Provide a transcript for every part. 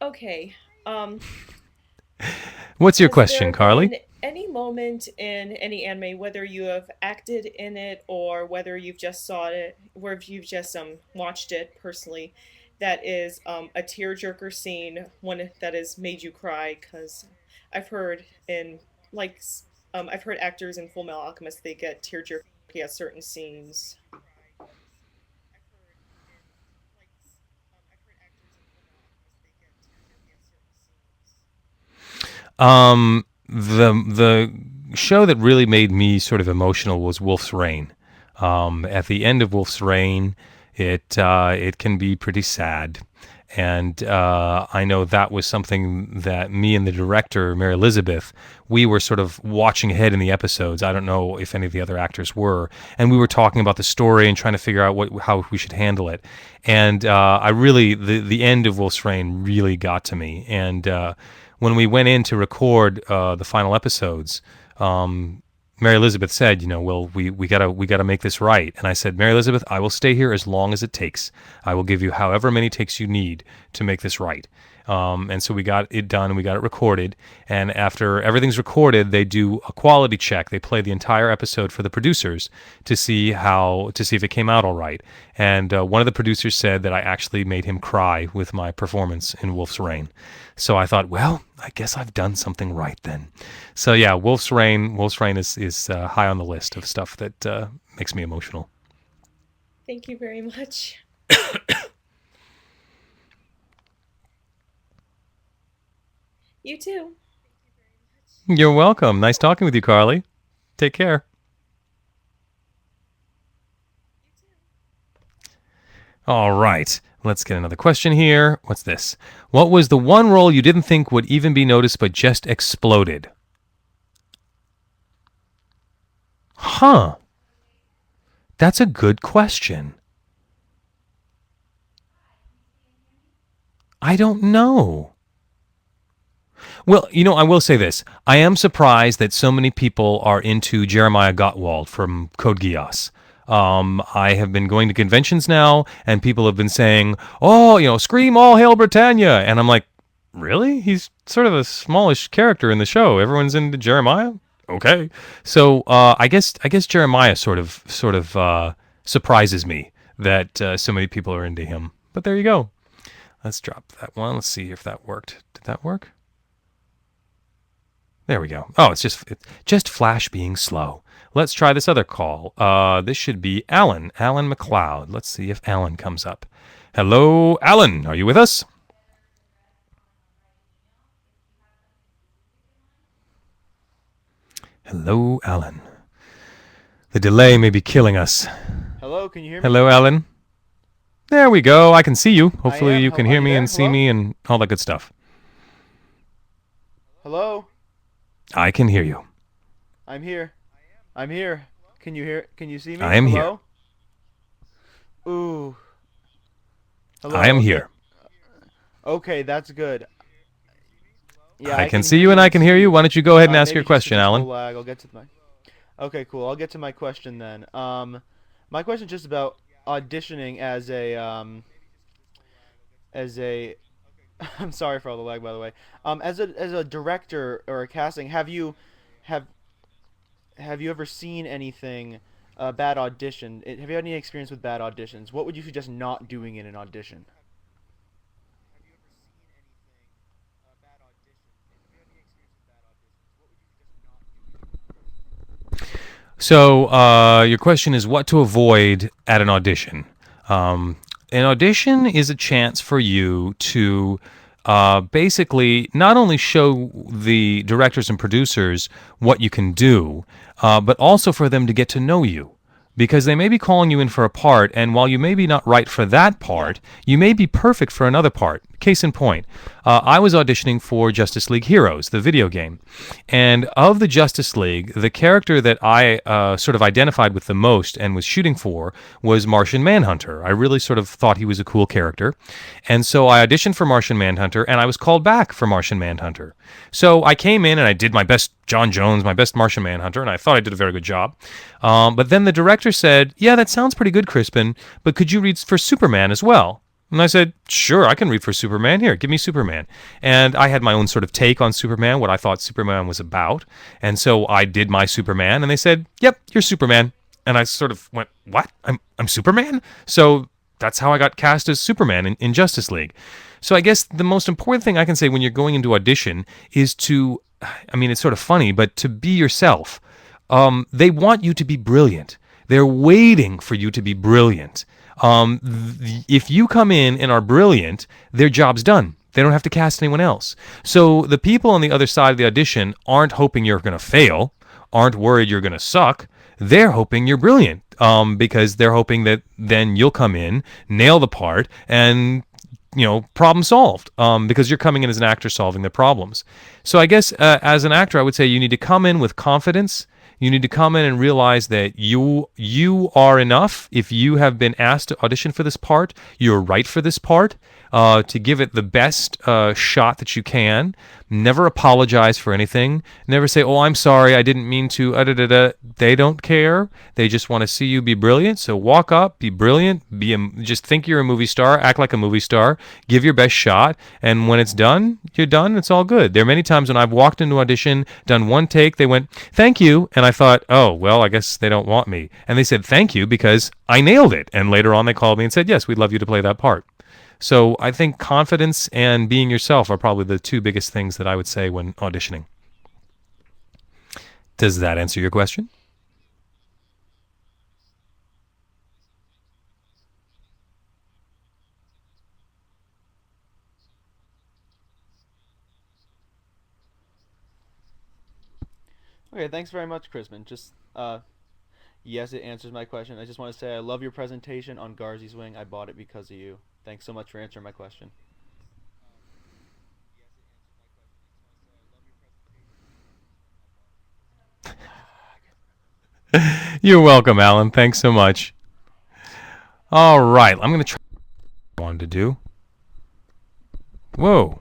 Okay. Um, What's your has question, there Carly? been any moment in any anime, whether you have acted in it or whether you've just saw it, where you've just watched it personally, that is a tearjerker scene, one that has made you cry? Because I've heard in like I've heard actors in Full Metal Alchemist they get tearjerky at certain scenes. The show that really made me sort of emotional was Wolf's Rain. At the end of Wolf's Rain, it can be pretty sad, and I know that was something that me and the director Mary Elizabeth, we were sort of watching ahead in the episodes. I don't know if any of the other actors were, and we were talking about the story and trying to figure out how we should handle it. And I really the end of Wolf's Rain really got to me, and when we went in to record the final episodes, Mary Elizabeth said, well, we gotta make this right. And I said, Mary Elizabeth, I will stay here as long as it takes. I will give you however many takes you need to make this right. And so we got it done and we got it recorded. And after everything's recorded, they do a quality check. They play the entire episode for the producers to see if it came out all right. And one of the producers said that I actually made him cry with my performance in Wolf's Rain. So I thought, well, I guess I've done something right then. So yeah, Wolf's Rain is high on the list of stuff that makes me emotional. Thank you very much. You too. You're welcome. Nice talking with you, Carly. Take care. All right. Let's get another question here. What's this? What was the one role you didn't think would even be noticed but just exploded? Huh. That's a good question. I don't know. Well, I will say this. I am surprised that so many people are into Jeremiah Gottwald from Code Geass. I have been going to conventions now, and people have been saying, "Oh, scream all hail Britannia!" And I'm like, really? He's sort of a smallish character in the show. Everyone's into Jeremiah. Okay, so I guess Jeremiah sort of surprises me that so many people are into him. But there you go. Let's drop that one. Let's see if that worked. Did that work? There we go. Oh, it's just Flash being slow. Let's try this other call. This should be Alan McLeod. Let's see if Alan comes up. Hello, Alan. Are you with us? Hello, Alan. The delay may be killing us. Hello, can you hear me? Hello, Alan. There we go. I can see you. I Hopefully, am. you can Are hear you me and there? see Hello? me and all that good stuff. Hello? I can hear you. I'm here. I'm here. Can you hear? Can you see me? I am here. Hello? Ooh. I Hello. am Okay. here. Okay, that's good. Yeah, I I can can see hear you you and I and can see hear you. you. Why don't you go ahead and ask your Maybe just a question, visible Alan? lag. I'll get to my. Okay, cool. I'll get to my question then. My question is just about auditioning as a. I'm sorry for all the lag, by the way. As a director or a casting, have have you ever seen anything bad audition? Have you had any experience with bad auditions? What would you suggest not doing in an audition? So, your question is what to avoid at an audition. An audition is a chance for you to basically not only show the directors and producers what you can do, but also for them to get to know you. Because they may be calling you in for a part, and while you may be not right for that Yeah. part, you may be perfect for another part. Case in point, I was auditioning for Justice League Heroes, the video game. And of the Justice League, the character that I sort of identified with the most and was shooting for was Martian Manhunter. I really sort of thought he was a cool character. And so I auditioned for Martian Manhunter, and I was called back for Martian Manhunter. So I came in and I did my best John Jones, my best Martian Manhunter, and I thought I did a very good job. But then the director said, "Yeah, that sounds pretty good, Crispin, but could you read for Superman as well?" And I said, sure, I can read for Superman. Here, give me Superman. And I had my own sort of take on Superman, what I thought Superman was about. And so I did my Superman, and they said, yep, you're Superman. And I sort of went, what? I'm Superman? So that's how I got cast as Superman in Justice League. So I guess the most important thing I can say when you're going into audition is to, I mean, it's sort of funny, but to be yourself. They want you to be brilliant. They're waiting for you to be brilliant. If you come in and are brilliant, their job's done. They don't have to cast anyone else. So the people on the other side of the audition aren't hoping you're going to fail, aren't worried you're going to suck. They're hoping you're brilliant, because they're hoping that then you'll come in, nail the part, and problem solved, because you're coming in as an actor solving the problems. So I guess as an actor, I would say you need to come in with confidence. You need to come in and realize that you are enough. If you have been asked to audition for this part, you're right for this part. To give it the best shot that you can. Never apologize for anything. Never say, "Oh, I'm sorry, I didn't mean to." They don't care. They just want to see you be brilliant. So walk up, be brilliant. Just think you're a movie star. Act like a movie star. Give your best shot. And when it's done, you're done. It's all good. There are many times when I've walked into audition, done one take, they went, "Thank you," and I thought, "Oh, well, I guess they don't want me." And they said, "Thank you," because I nailed it. And later on, they called me and said, "Yes, we'd love you to play that part." So I think confidence and being yourself are probably the two biggest things that I would say when auditioning. Does that answer your question? Okay, thanks very much, Crispin. Just yes, it answers my question. I just want to say I love your presentation on Garzy's Wing. I bought it because of you. Thanks so much for answering my question. You're welcome, Alan. Thanks so much. All right, I'm going to try what I wanted to do. Whoa.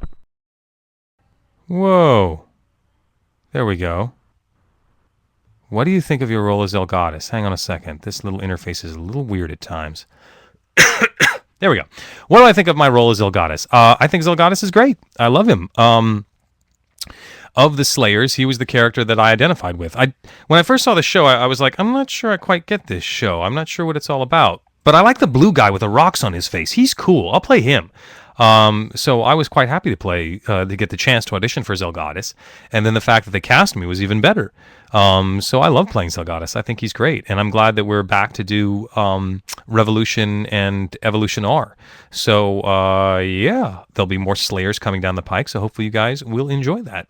Whoa. There we go. What do you think of your role as El Goddess? Hang on a second. This little interface is a little weird at times. There we go. What do I think of my role as El Goddess? I think Zelgadis is great. I love him. Of the Slayers, he was the character that I identified with. When I first saw the show, I was like, I'm not sure I quite get this show. I'm not sure what it's all about. But I like the blue guy with the rocks on his face. He's cool. I'll play him. So I was quite happy to get the chance to audition for Zelgadis, and then the fact that they cast me was even better. So I love playing Zelgadis. I think he's great, and I'm glad that we're back to do Revolution and Evolution R. So yeah, there'll be more Slayers coming down the pike. So hopefully you guys will enjoy that.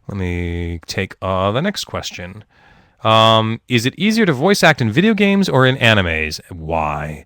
Let me take the next question. Is it easier to voice act in video games or in animes? Why?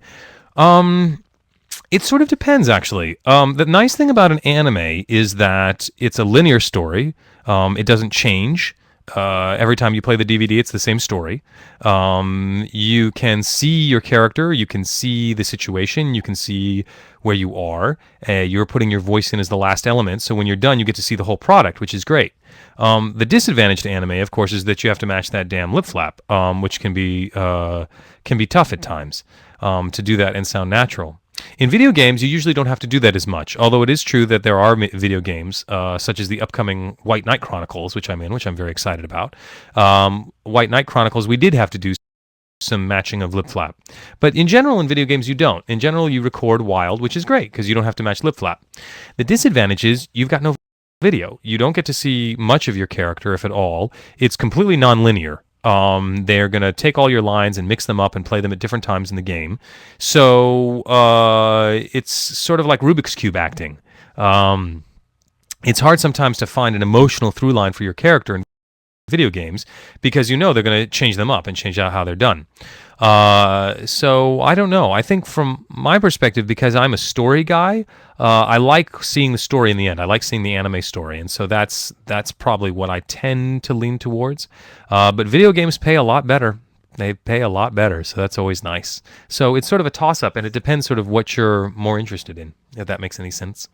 It sort of depends, actually. The nice thing about an anime is that it's a linear story. It doesn't change. Every time you play the DVD, it's the same story. You can see your character. You can see the situation. You can see where you are. You're putting your voice in as the last element. So when you're done, you get to see the whole product, which is great. The disadvantage to anime, of course, is that you have to match that damn lip flap, which can be tough at times to do that and sound natural. In video games, you usually don't have to do that as much, although it is true that there are video games, such as the upcoming White Knight Chronicles, which I'm in, which I'm very excited about. White Knight Chronicles, we did have to do some matching of lip flap. But in general, in video games, you don't. In general, you record wild, which is great, because you don't have to match lip flap. The disadvantage is you've got no video. You don't get to see much of your character, if at all. It's completely non-linear. They're going to take all your lines and mix them up and play them at different times in the game. So it's sort of like Rubik's Cube acting. It's hard sometimes to find an emotional through line for your character in video games because they're going to change them up and change out how they're done. So I don't know. I think from my perspective, because I'm a story guy, I like seeing the story in the end. I like seeing the anime story, and so that's probably what I tend to lean towards. But video games pay a lot better. They pay a lot better, so that's always nice. So it's sort of a toss-up, and it depends sort of what you're more interested in, if that makes any sense.